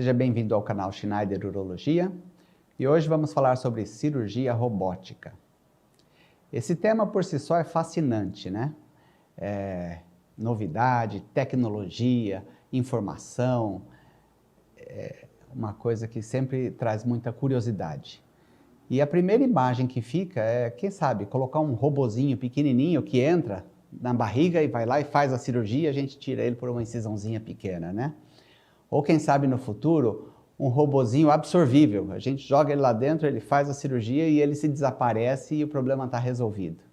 Seja bem-vindo ao canal Schneider Urologia e hoje vamos falar sobre cirurgia robótica. Esse tema por si só é fascinante, né? Novidade, tecnologia, informação, uma coisa que sempre traz muita curiosidade. E a primeira imagem que fica é, quem sabe, colocar um robozinho pequenininho que entra na barriga e vai lá e faz a cirurgia, a gente tira ele por uma incisãozinha pequena, né? Ou quem sabe no futuro, um robozinho absorvível. A gente joga ele lá dentro, ele faz a cirurgia e ele se desaparece e o problema está resolvido.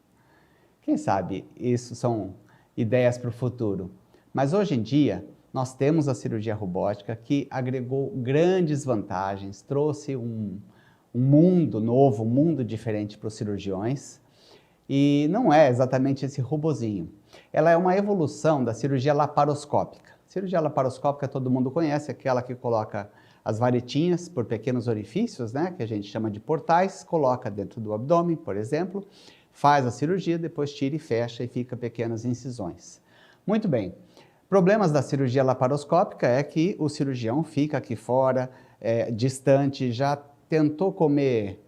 Quem sabe isso são ideias para o futuro. Mas hoje em dia, nós temos a cirurgia robótica que agregou grandes vantagens, trouxe um mundo novo, um mundo diferente para os cirurgiões. E não é exatamente esse robozinho. Ela é uma evolução da cirurgia laparoscópica. Cirurgia laparoscópica todo mundo conhece, aquela que coloca as varetinhas por pequenos orifícios, né, que a gente chama de portais, coloca dentro do abdômen, por exemplo, faz a cirurgia, depois tira e fecha e fica pequenas incisões. Muito bem. Problemas da cirurgia laparoscópica é que o cirurgião fica aqui fora, distante, já tentou comer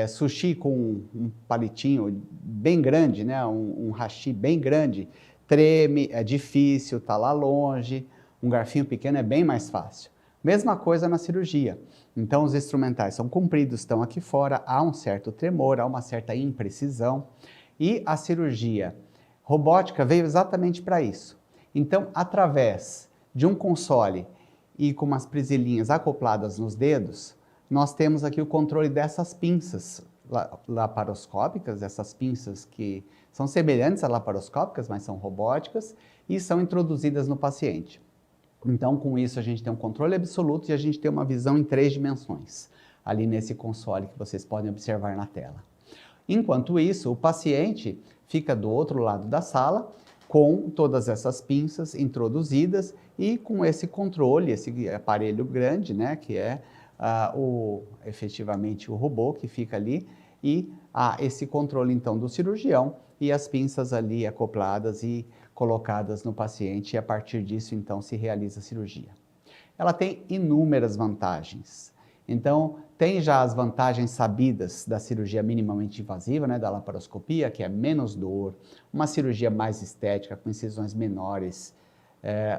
sushi com um palitinho bem grande, né, um hashi bem grande, treme, é difícil, está lá longe, um garfinho pequeno é bem mais fácil. Mesma coisa na cirurgia. Então os instrumentais são compridos, estão aqui fora, há um certo tremor, há uma certa imprecisão e a cirurgia robótica veio exatamente para isso. Então, através de um console e com umas presilhinhas acopladas nos dedos, nós temos aqui o controle dessas pinças laparoscópicas, essas pinças que são semelhantes a laparoscópicas, mas são robóticas e são introduzidas no paciente. Então, com isso, a gente tem um controle absoluto e a gente tem uma visão em 3 dimensões, ali nesse console que vocês podem observar na tela. Enquanto isso, o paciente fica do outro lado da sala com todas essas pinças introduzidas e com esse controle, esse aparelho grande, né, que é efetivamente o robô que fica ali e há esse controle então do cirurgião e as pinças ali acopladas e colocadas no paciente e a partir disso então se realiza a cirurgia. Ela tem inúmeras vantagens. Então tem já as vantagens sabidas da cirurgia minimamente invasiva, né, da laparoscopia, que é menos dor, uma cirurgia mais estética com incisões menores,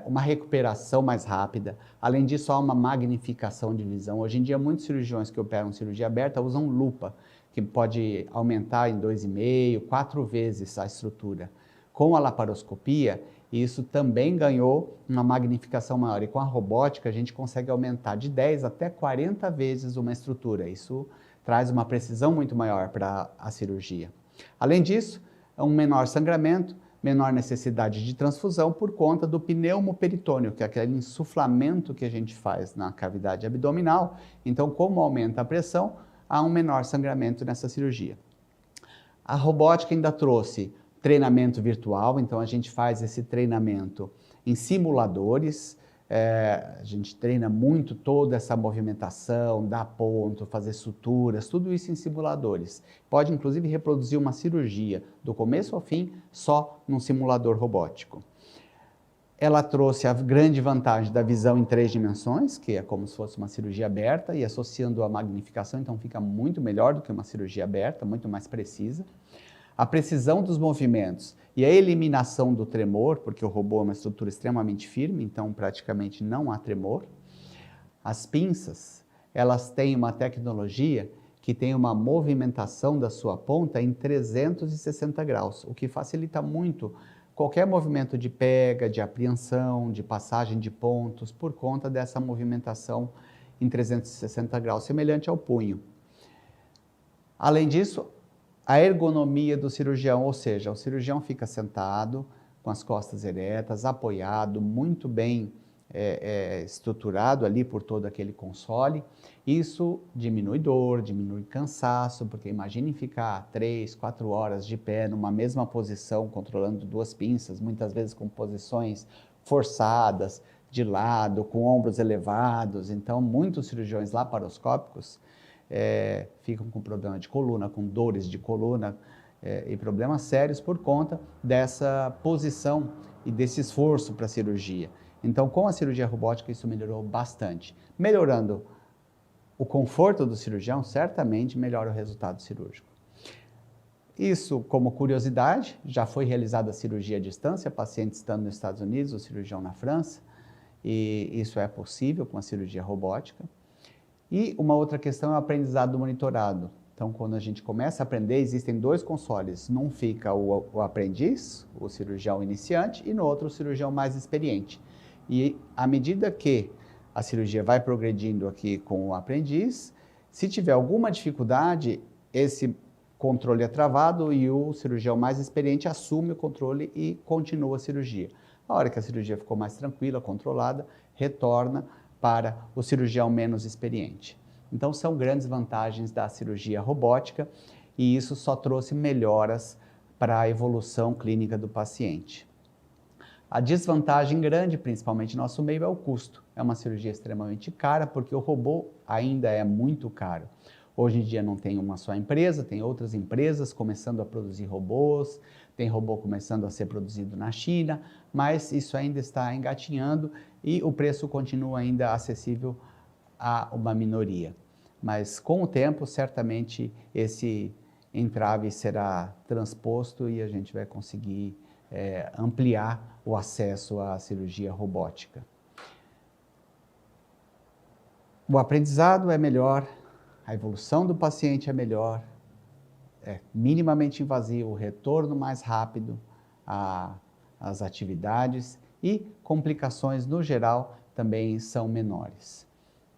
uma recuperação mais rápida. Além disso, há uma magnificação de visão. Hoje em dia, muitos cirurgiões que operam cirurgia aberta usam lupa, que pode aumentar em 2,5, 4 vezes a estrutura. Com a laparoscopia, isso também ganhou uma magnificação maior. E com a robótica, a gente consegue aumentar de 10 até 40 vezes uma estrutura. Isso traz uma precisão muito maior para a cirurgia. Além disso, é um menor sangramento, menor necessidade de transfusão por conta do pneumoperitônio, que é aquele insuflamento que a gente faz na cavidade abdominal. Então, como aumenta a pressão, há um menor sangramento nessa cirurgia. A robótica ainda trouxe treinamento virtual, então a gente faz esse treinamento em simuladores, a gente treina muito toda essa movimentação, dar ponto, fazer suturas, tudo isso em simuladores. Pode inclusive reproduzir uma cirurgia do começo ao fim só num simulador robótico. Ela trouxe a grande vantagem da visão em 3 dimensões, que é como se fosse uma cirurgia aberta e associando a magnificação, então fica muito melhor do que uma cirurgia aberta, muito mais precisa. A precisão dos movimentos e a eliminação do tremor, porque o robô é uma estrutura extremamente firme, então praticamente não há tremor. As pinças, elas têm uma tecnologia que tem uma movimentação da sua ponta em 360 graus, o que facilita muito qualquer movimento de pega, de apreensão, de passagem de pontos, por conta dessa movimentação em 360 graus, semelhante ao punho. Além disso, a ergonomia do cirurgião, ou seja, o cirurgião fica sentado, com as costas eretas, apoiado, muito bem estruturado ali por todo aquele console. Isso diminui dor, diminui cansaço, porque imagine ficar 3, 4 horas de pé numa mesma posição, controlando 2 pinças, muitas vezes com posições forçadas, de lado, com ombros elevados. Então, muitos cirurgiões laparoscópicos ficam com problema de coluna, com dores de coluna e problemas sérios por conta dessa posição e desse esforço para a cirurgia. Então, com a cirurgia robótica, isso melhorou bastante. Melhorando o conforto do cirurgião, certamente melhora o resultado cirúrgico. Isso, como curiosidade, já foi realizada a cirurgia à distância, paciente estando nos Estados Unidos, o cirurgião na França, e isso é possível com a cirurgia robótica. E uma outra questão é o aprendizado monitorado. Então, quando a gente começa a aprender, existem dois consoles. Num fica o aprendiz, o cirurgião iniciante, e no outro o cirurgião mais experiente. E à medida que a cirurgia vai progredindo aqui com o aprendiz, se tiver alguma dificuldade, esse controle é travado e o cirurgião mais experiente assume o controle e continua a cirurgia. A hora que a cirurgia ficou mais tranquila, controlada, retorna para o cirurgião menos experiente. Então, são grandes vantagens da cirurgia robótica e isso só trouxe melhoras para a evolução clínica do paciente. A desvantagem grande, principalmente no nosso meio, é o custo. É uma cirurgia extremamente cara porque o robô ainda é muito caro. Hoje em dia não tem uma só empresa, tem outras empresas começando a produzir robôs, tem robô começando a ser produzido na China, mas isso ainda está engatinhando e o preço continua ainda acessível a uma minoria. Mas com o tempo, certamente, esse entrave será transposto e a gente vai conseguir ampliar o acesso à cirurgia robótica. O aprendizado é melhor, a evolução do paciente é melhor, é minimamente invasivo, o retorno mais rápido às atividades e complicações, no geral, também são menores.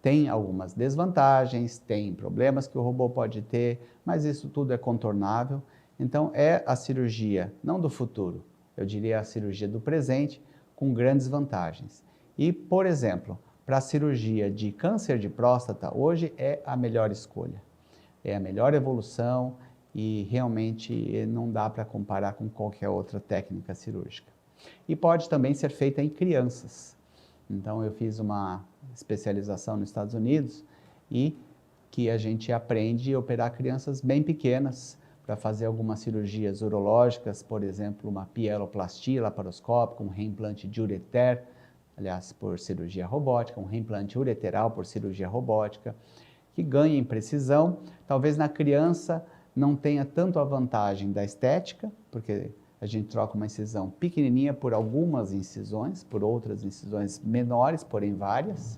Tem algumas desvantagens, tem problemas que o robô pode ter, mas isso tudo é contornável. Então, é a cirurgia, não do futuro, eu diria a cirurgia do presente, com grandes vantagens. E, por exemplo, para a cirurgia de câncer de próstata, hoje é a melhor escolha. É a melhor evolução e realmente não dá para comparar com qualquer outra técnica cirúrgica. E pode também ser feita em crianças. Então, eu fiz uma especialização nos Estados Unidos e que a gente aprende a operar crianças bem pequenas para fazer algumas cirurgias urológicas, por exemplo, uma pieloplastia laparoscópica, um reimplante de ureter, aliás, por cirurgia robótica, um reimplante ureteral por cirurgia robótica, que ganha em precisão. Talvez na criança não tenha tanto a vantagem da estética, porque a gente troca uma incisão pequenininha por algumas incisões, por outras incisões menores, porém várias.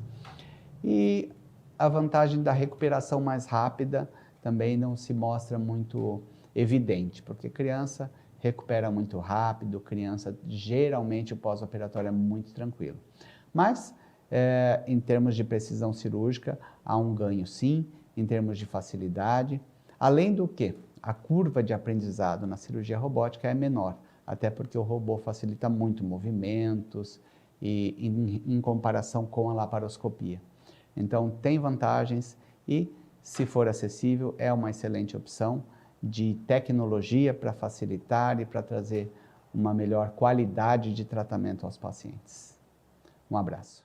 E a vantagem da recuperação mais rápida também não se mostra muito evidente, porque criança recupera muito rápido, criança geralmente o pós-operatório é muito tranquilo. Mas, em termos de precisão cirúrgica, há um ganho sim, em termos de facilidade. Além do que, a curva de aprendizado na cirurgia robótica é menor, até porque o robô facilita muito movimentos e em comparação com a laparoscopia. Então, tem vantagens e, se for acessível, é uma excelente opção de tecnologia para facilitar e para trazer uma melhor qualidade de tratamento aos pacientes. Um abraço.